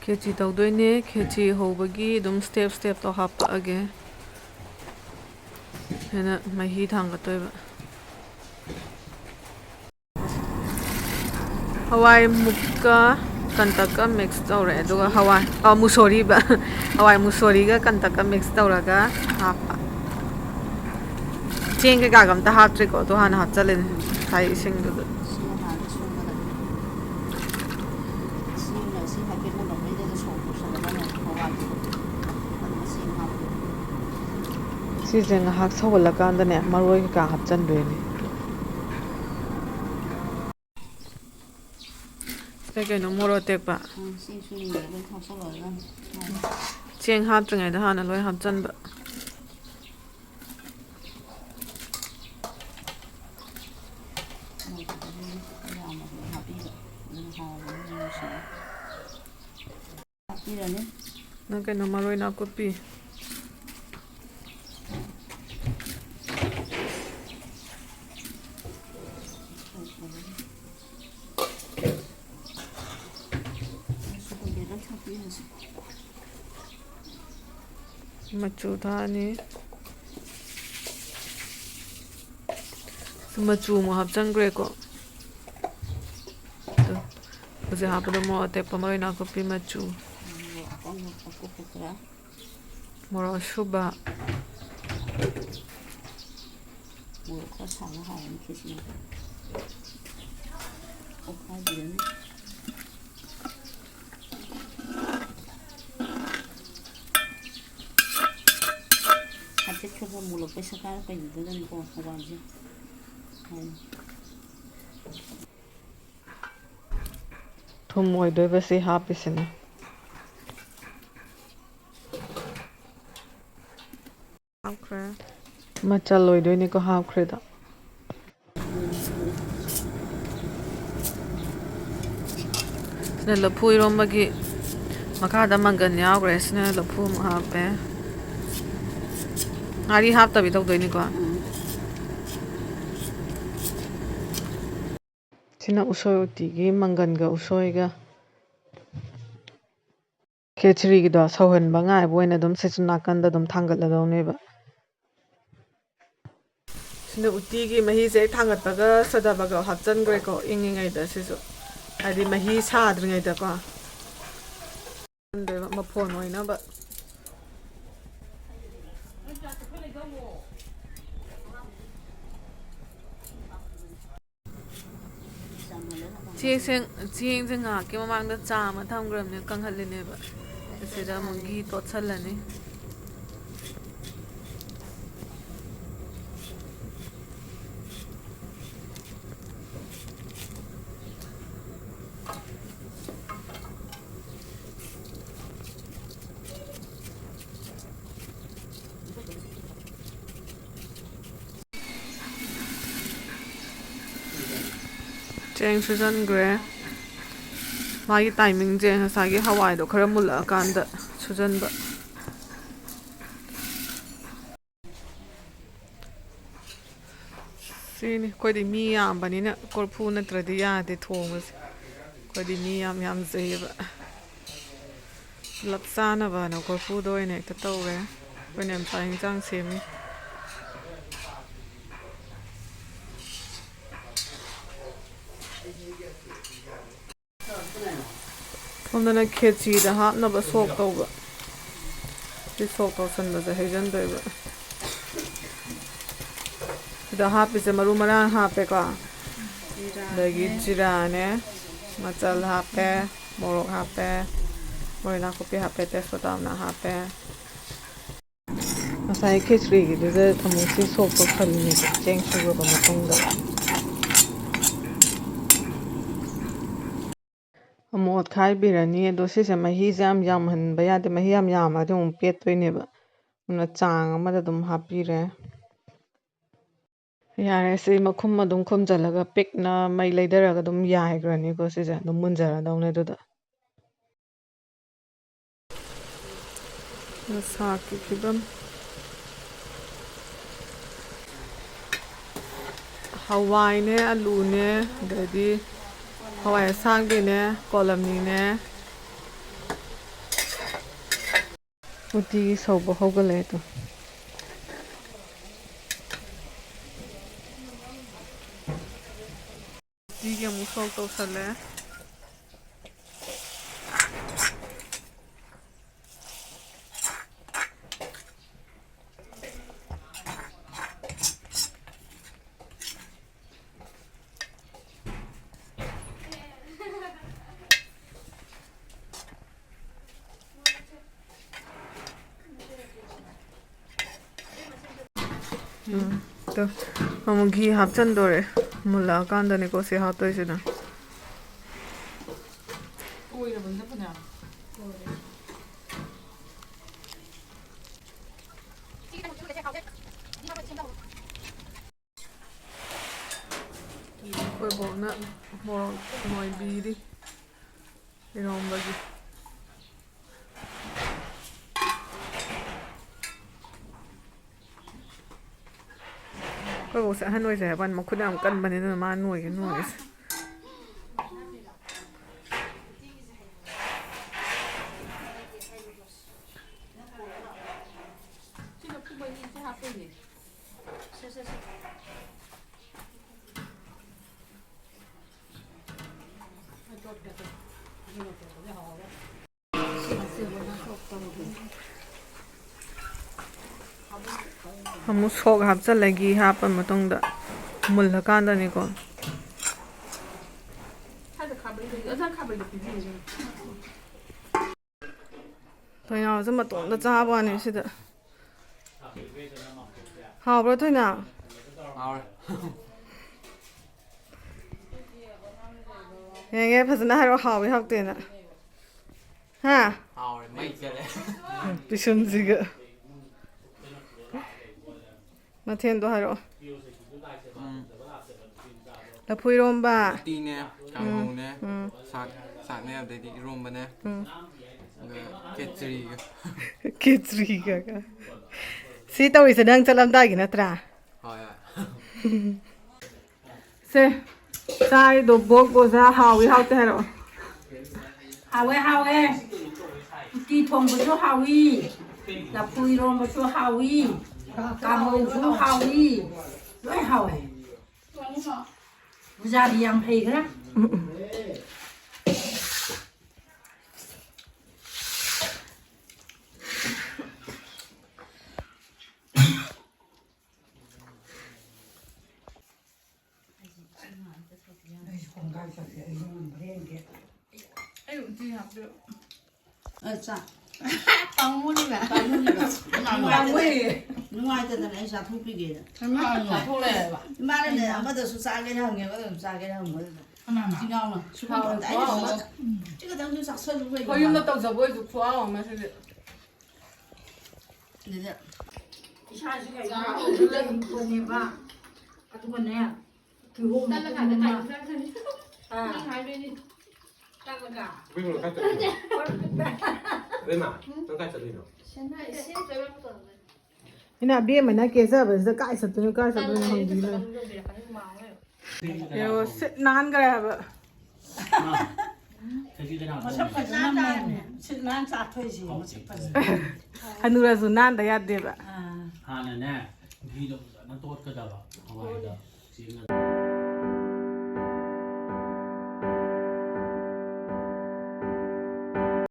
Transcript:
Khechri tawdoine khechri hobagi dum step to happa age hena mahi thanga toiba hawai mukka kantaka mix tawre aduga hawai musori ba hawai musori ga kantaka mix tawraga happa cheng ga gam ta haptre ko to hana hapchalen sai sing du Season hak sawala kanda ne maroi ka hapchan doini Seke no moro tekpa Cheng hap tringai da hana loi hapchan ba Nake no maroi na kopi Machu thani machu mo hapchang gre ko to uze hapdo mo te pamaroi na ko pi machu moro shuba Thum oi doi basi hapisina haokhre machal oi doi ni ko haokhre da sne laphu iromagi makada mangan yaogre sne laphu ma hape Ari hap tabi dog doi ni ko Sina usoi uti gi mangan ga usoi ga khechri gi da sawhan ba ngai boina dum sechna kan da dum thangal la dom ne ba Sina uti gi mahi se thangat ba ga sada ba ga hapchan gre ko ingi ngai da sisu adi mahi sa adr ngai da ko ande ma phone oina ba Chieng sing ha ke mamang da cha ma tham gram ne kang hal ne ba se da mungi to chal la ne Cheng susan gre magi timing je sagi hawai do khara mul kan da sujan ba sini koi di mi yam bani na korphu na tradi ya de thongas koi di mi yam zai ba laksana ba na korphu do ne ta tawre koi nem sai jang semi Homdana khechri da hap na ba sok tawba Di sok taw san ba za hejan doi ba Da hap is maru marang hape ka Dagi jira ne Machal hape Morok hape Morina kopi hape Testotam na hape Masai khechri gi da thamusi sok taw khali ne cheng sugar ba matong da Amot khai birani do se se mahi jam han ba ya de mahi yam ade um pet toine ba una chang ama da dum hapire yare se makhum adum khum jalaga pikna mai leidaraga dum yai grani ko se ja dum munjara dawne do da Saki kibam hawai-ne, alu-ne, adadi hawai asangbi-ne, kolamni-ne. Uti sauba hogale to. Uti amuk sok tausale. तो हम घी हापचन दोरे मुला कांदने को से हाथ तो इसे ना कोई बोलना मोई बीरी Irom बगीก็sẽ hắn nuôi rẻ bạn mà cứ làm cân bạn nên là mà nuôi cái nuôi हम सोग हापचल्लगी हापा मतुंगदा मुल्लकांदनिको थोइना ज मतोंदा चाबाने सिदा हावब्रा थोइना येंगे फजना हारो हावी हावतेना हा हावरे मै चले पिसुमजिगा 마텐도 하러. 나 보이롬바. 띠네, 강호네, 삭네, 데디 이롬바네. Khechri가. Khechri가. 시도 이제 능 잘람다기 나트라. 하야. 세. 사이도 먹고자 하위 하트 하러. 하웨. 띠 통부조 하위. 나 보이롬부조 하위. Cảm chú Hào với Hào ra đi ăn thì đó sao con muốn đi mà ngoài từ này sao thu bị gì sao thu này mà đây này mà từ xa cái thằng này có từ xa cái thằng mới chỉ ngon mà chú không thấy đâu chứ cái thằng chú sặc sơn luôn có dùng tàu dầu bôi dục phá mà thế đấy sao chứ cái đó lên tuần này ba tuần này từ hôm nay là cái này Prima lo cazzo di Rema, non cazzo di no. Ina bia mà na kesa ba za kai sa tu kai sa tu hong di na yo sit nan ga ba nan sa thôi gì hanura zu nan da ya de ba 하나네 기도 난 또 어떻게 잡아 하와이다 지금